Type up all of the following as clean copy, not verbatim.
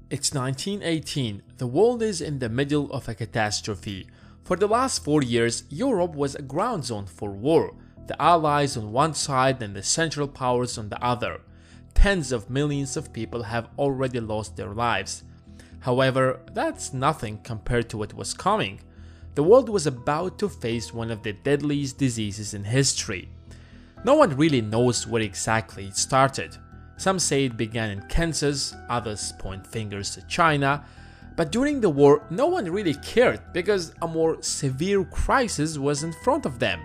It's 1918. The world is in the middle of a catastrophe. For the last 4 years, Europe was a ground zone for war. The Allies on one side and the Central Powers on the other. Tens of millions of people have already lost their lives. However, that's nothing compared to what was coming. The world was about to face one of the deadliest diseases in history. No one really knows where exactly it started. Some say it began in Kansas, others point fingers at China. But during the war, no one really cared because a more severe crisis was in front of them.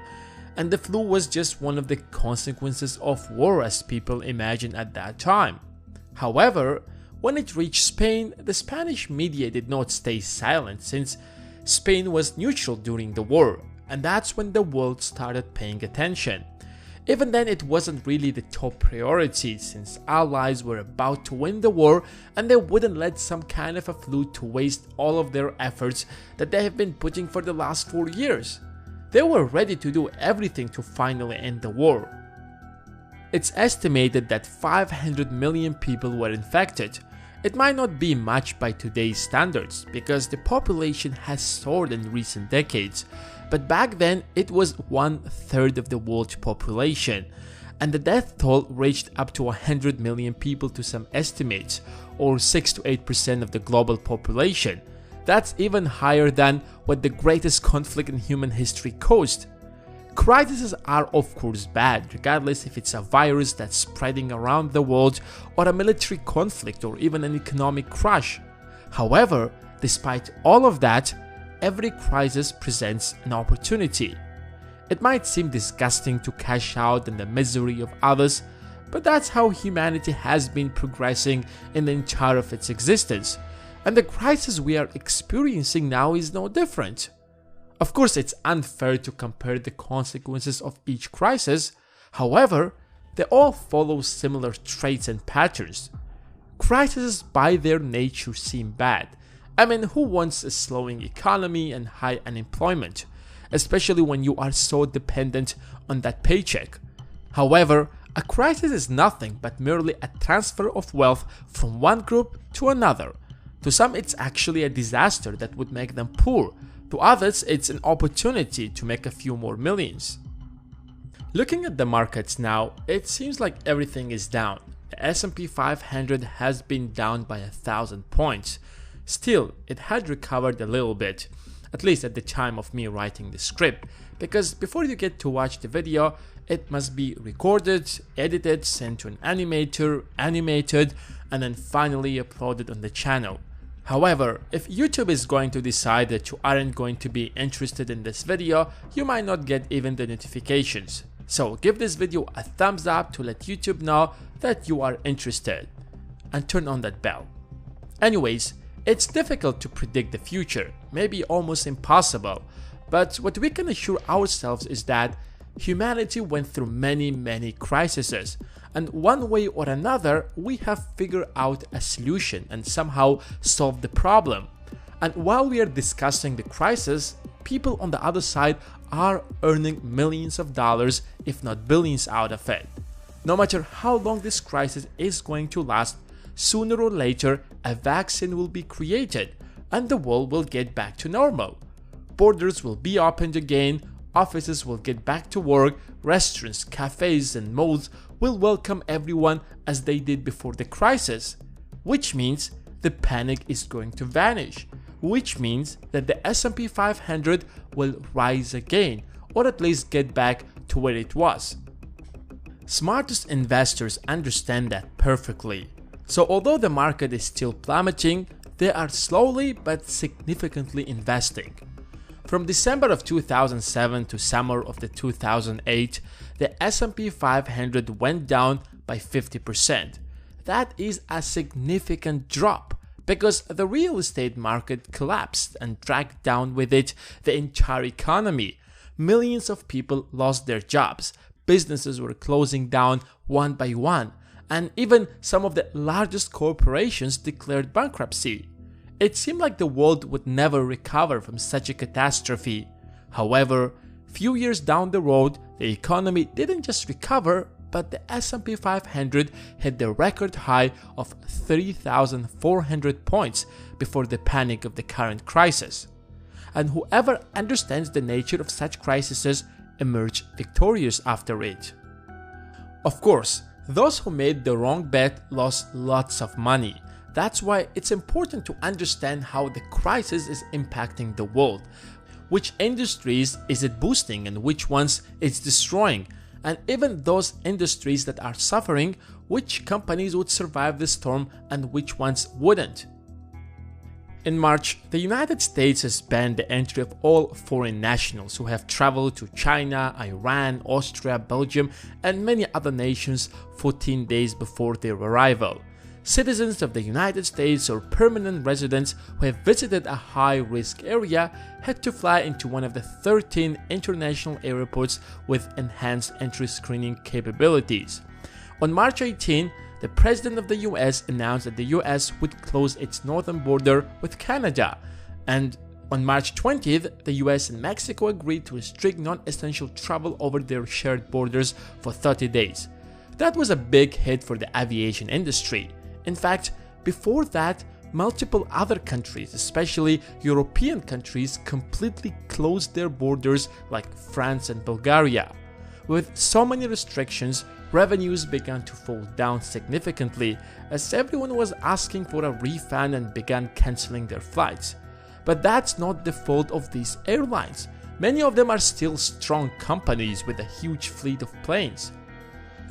And the flu was just one of the consequences of war as people imagined at that time. However, when it reached Spain, the Spanish media did not stay silent since Spain was neutral during the war, and that's when the world started paying attention. Even then, it wasn't really the top priority since allies were about to win the war and they wouldn't let some kind of a flu to waste all of their efforts that they have been putting for the last 4 years. They were ready to do everything to finally end the war. It's estimated that 500 million people were infected. It might not be much by today's standards because the population has soared in recent decades, but back then it was 1/3 of the world's population, and the death toll reached up to 100 million people to some estimates, or 6 to 8% of the global population. That's even higher than what the greatest conflict in human history caused. Crises are of course bad, regardless if it's a virus that's spreading around the world or a military conflict or even an economic crash. However, despite all of that, every crisis presents an opportunity. It might seem disgusting to cash out on the misery of others, but that's how humanity has been progressing in the entire of its existence, and the crisis we are experiencing now is no different. Of course, it's unfair to compare the consequences of each crisis. However, they all follow similar traits and patterns. Crises by their nature seem bad. I mean, who wants a slowing economy and high unemployment, especially when you are so dependent on that paycheck? However, a crisis is nothing but merely a transfer of wealth from one group to another. To some, it's actually a disaster that would make them poor. To others, it's an opportunity to make a few more millions. Looking at the markets now, it seems like everything is down. The S&P 500 has been down by 1,000 points. Still, it had recovered a little bit, at least at the time of me writing the script, because before you get to watch the video, it must be recorded, edited, sent to an animator, animated, and then finally uploaded on the channel. However, if YouTube is going to decide that you aren't going to be interested in this video, you might not get even the notifications. So give this video a thumbs up to let YouTube know that you are interested, and turn on that bell. Anyways, it's difficult to predict the future, maybe almost impossible, but what we can assure ourselves is that humanity went through many crises, and one way or another we have figured out a solution and somehow solved the problem. And while we are discussing the crisis, people on the other side are earning millions of dollars, if not billions, out of it. No matter how long this crisis is going to last, sooner or later a vaccine will be created and the world will get back to normal. Borders will be opened again, offices will get back to work, restaurants, cafes and malls will welcome everyone as they did before the crisis, which means the panic is going to vanish, which means that the S&P 500 will rise again, or at least get back to where it was. Smartest investors understand that perfectly. So although the market is still plummeting, they are slowly but significantly investing. From December of 2007 to summer of the 2008, the S&P 500 went down by 50%. That is a significant drop because the real estate market collapsed and dragged down with it the entire economy. Millions of people lost their jobs, businesses were closing down one by one, and even some of the largest corporations declared bankruptcy. It seemed like the world would never recover from such a catastrophe. However, few years down the road, the economy didn't just recover, but the S&P 500 hit the record high of 3,400 points before the panic of the current crisis. And whoever understands the nature of such crises emerge victorious after it. Of course, those who made the wrong bet lost lots of money. That's why it's important to understand how the crisis is impacting the world. Which industries is it boosting and which ones it's destroying? And even those industries that are suffering, which companies would survive the storm and which ones wouldn't? In March, the United States has banned the entry of all foreign nationals who have traveled to China, Iran, Austria, Belgium, and many other nations 14 days before their arrival. Citizens of the United States or permanent residents who have visited a high-risk area had to fly into one of the 13 international airports with enhanced entry screening capabilities. On March 18, the President of the US announced that the US would close its northern border with Canada, and on March 20th, the US and Mexico agreed to restrict non-essential travel over their shared borders for 30 days. That was a big hit for the aviation industry. In fact, before that, multiple other countries, especially European countries, completely closed their borders like France and Bulgaria. With so many restrictions, revenues began to fall down significantly as everyone was asking for a refund and began cancelling their flights. But that's not the fault of these airlines. Many of them are still strong companies with a huge fleet of planes.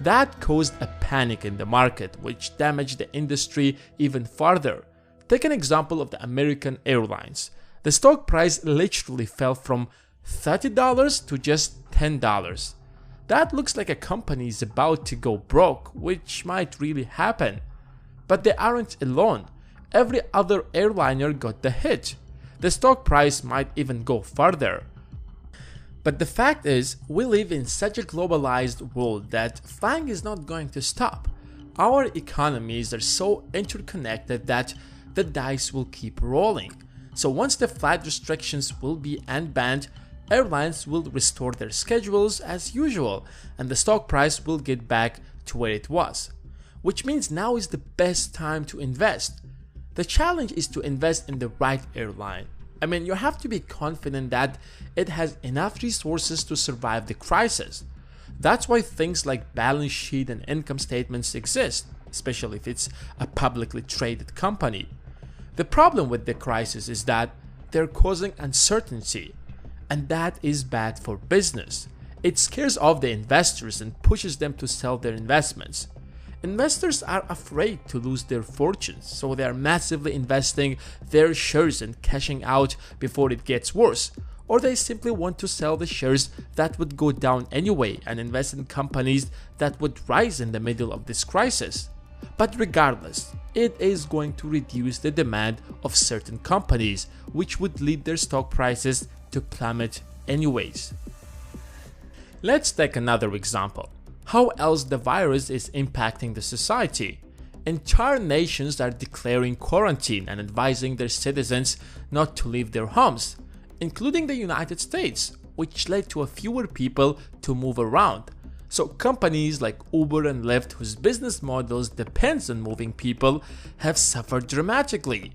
That caused a panic in the market, which damaged the industry even further. Take an example of the American Airlines. The stock price literally fell from $30 to just $10. That looks like a company is about to go broke, which might really happen. But they aren't alone. Every other airliner got the hit. The stock price might even go further. But the fact is, we live in such a globalized world that flying is not going to stop. Our economies are so interconnected that the dice will keep rolling. So once the flight restrictions will be unbanned, airlines will restore their schedules as usual and the stock price will get back to where it was. Which means now is the best time to invest. The challenge is to invest in the right airline. I mean, you have to be confident that it has enough resources to survive the crisis. That's why things like balance sheet and income statements exist, especially if it's a publicly traded company. The problem with the crisis is that they're causing uncertainty, and that is bad for business. It scares off the investors and pushes them to sell their investments. Investors are afraid to lose their fortunes, so they are massively investing their shares and cashing out before it gets worse, or they simply want to sell the shares that would go down anyway and invest in companies that would rise in the middle of this crisis. But regardless, it is going to reduce the demand of certain companies, which would lead their stock prices to plummet anyways. Let's take another example. How else the virus is impacting the society? Entire nations are declaring quarantine and advising their citizens not to leave their homes, including the United States, which led to fewer people to move around. So companies like Uber and Lyft, whose business models depends on moving people, have suffered dramatically.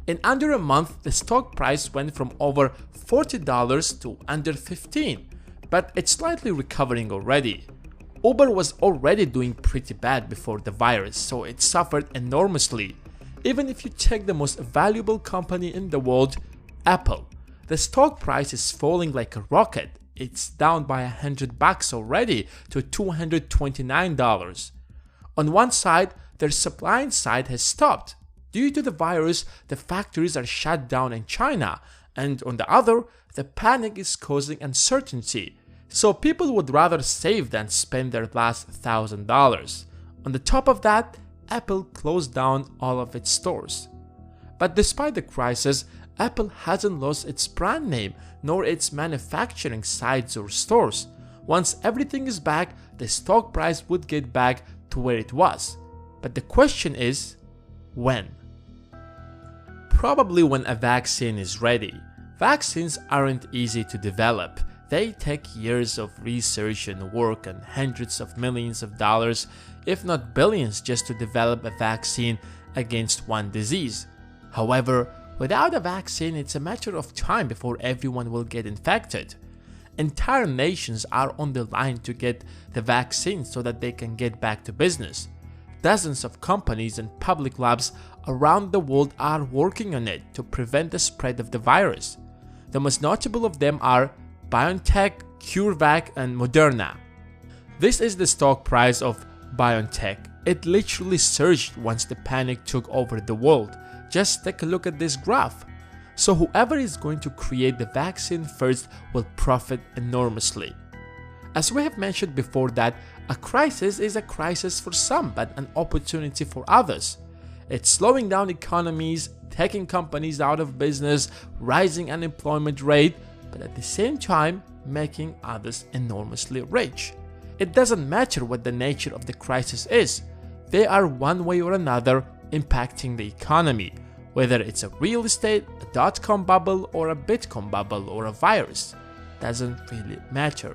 In under a month, the stock price went from over $40 to under $15, but it's slightly recovering already. Uber was already doing pretty bad before the virus, so it suffered enormously. Even if you take the most valuable company in the world, Apple, the stock price is falling like a rocket. It's down by $100 already to $229. On one side, their supply side has stopped. Due to the virus, the factories are shut down in China, and on the other, the panic is causing uncertainty. So people would rather save than spend their last $1,000. On the top of that, Apple closed down all of its stores. But despite the crisis, Apple hasn't lost its brand name nor its manufacturing sites or stores. Once everything is back, the stock price would get back to where it was. But the question is, when? Probably when a vaccine is ready. Vaccines aren't easy to develop. They take years of research and work and hundreds of millions of dollars, if not billions, just to develop a vaccine against one disease. However, without a vaccine, it's a matter of time before everyone will get infected. Entire nations are on the line to get the vaccine so that they can get back to business. Dozens of companies and public labs around the world are working on it to prevent the spread of the virus. The most notable of them are BioNTech, CureVac, and Moderna. This is the stock price of BioNTech. It literally surged once the panic took over the world. Just take a look at this graph. So whoever is going to create the vaccine first will profit enormously. As we have mentioned before, that a crisis is a crisis for some, but an opportunity for others. It's slowing down economies, taking companies out of business, rising unemployment rate, but at the same time making others enormously rich. It doesn't matter what the nature of the crisis is. They are one way or another impacting the economy, whether it's a real estate, a dot-com bubble, or a Bitcoin bubble, or a virus. Doesn't really matter.